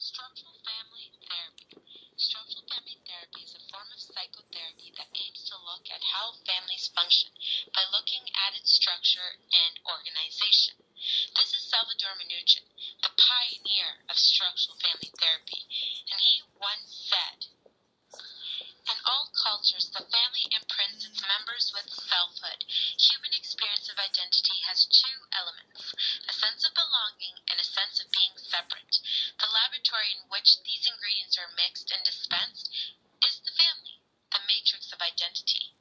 Structural family therapy. Structural family therapy is a form of psychotherapy that aims to look at how families function by looking at its structure and organization. This is Salvador Minuchin, the pioneer of structural family therapy, and he once said, in all cultures, the family imprints its members with selfhood. Human experience of identity has two elements, a sense of belonging and a sense of being separate. The laboratory in which these ingredients are mixed and dispensed is the family, the matrix of identity.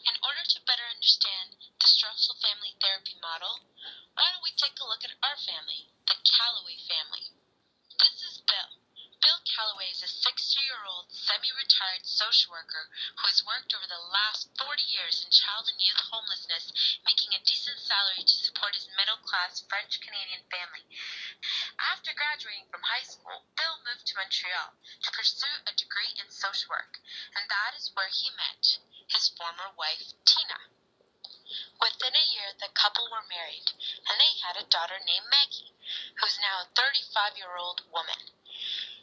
In order to better understand the structural family therapy model, why don't we take a look at our family, the Calloway family. This is Bill. Bill Calloway is a 60-year-old semi-retired social worker who has worked over the last 40 years in child and youth homelessness, making a decent salary to support his middle-class French-Canadian family. After graduating from high school, Bill moved to Montreal to pursue a degree in social work, and that is where he met his former wife, Tina. Within a year, the couple were married, and they had a daughter named Maggie, who's now a 35-year-old woman.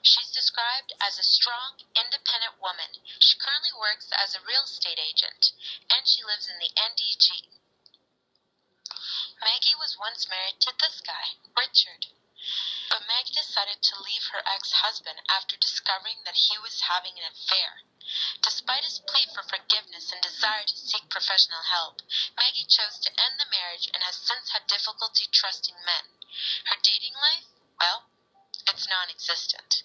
She's described as a strong, independent woman. She currently works as a real estate agent, and she lives in the NDG. Maggie was once married to this guy, Richard. But Maggie decided to leave her ex-husband after discovering that he was having an affair. Despite his plea for forgiveness and desire to seek professional help, Maggie chose to end the marriage and has since had difficulty trusting men. Her dating life? Well, it's non-existent.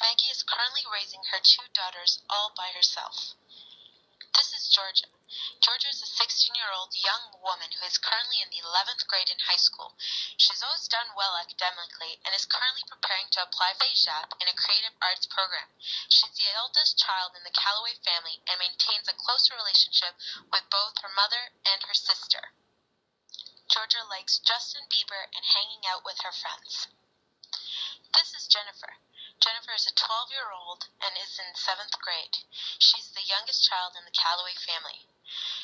Maggie is currently raising her two daughters all by herself. This is Georgia. Georgia is a 16-year-old young woman who is currently in the 11th grade in high school. She's always done well academically and is currently preparing to apply for CEGEP in a creative arts program. She's the eldest child in the Calloway family and maintains a close relationship with both her mother and her sister. Georgia likes Justin Bieber and hanging out with her friends. This is Jennifer. Jennifer is a 12-year-old and is in 7th grade. She's the youngest child in the Calloway family.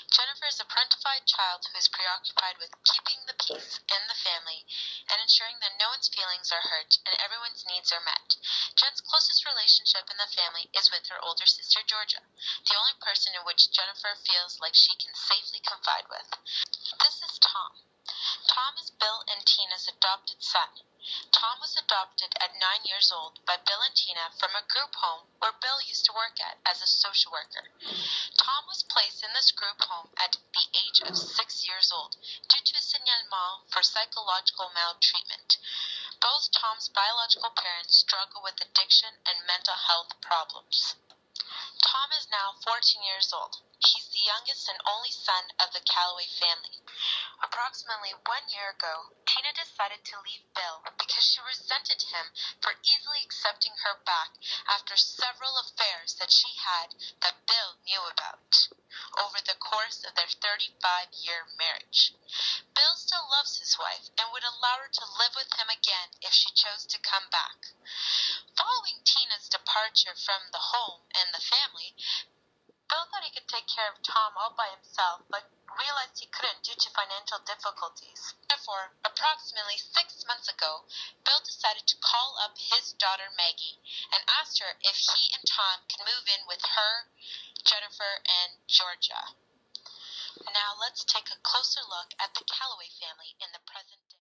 Jennifer is a parentified child who is preoccupied with keeping the peace in the family and ensuring that no one's feelings are hurt and everyone's needs are met. Jen's closest relationship in the family is with her older sister, Georgia, the only person in which Jennifer feels like she can safely confide with. This is Tom. Tom is Bill and Tina's adopted son. Tom was adopted at 9 years old by Bill and Tina from a group home where Bill used to work at as a social worker. Tom was placed in this group home at the age of 6 years old due to a signalement for psychological maltreatment. Both Tom's biological parents struggle with addiction and mental health problems. Tom is now 14 years old. He's the youngest and only son of the Calloway family. Approximately 1 year ago, Tina decided to leave Bill because she resented him for easily accepting her back after several affairs that she had that Bill knew about over the course of their 35-year marriage. Bill still loves his wife and would allow her to live with him again if she chose to come back. Following Tina's departure from the home and the family, Bill thought he could take care of Tom all by himself, but realized he couldn't due to financial difficulties. Therefore, approximately 6 months ago, Bill decided to call up his daughter Maggie and asked her if he and Tom can move in with her, Jennifer, and Georgia. Now let's take a closer look at the Calloway family in the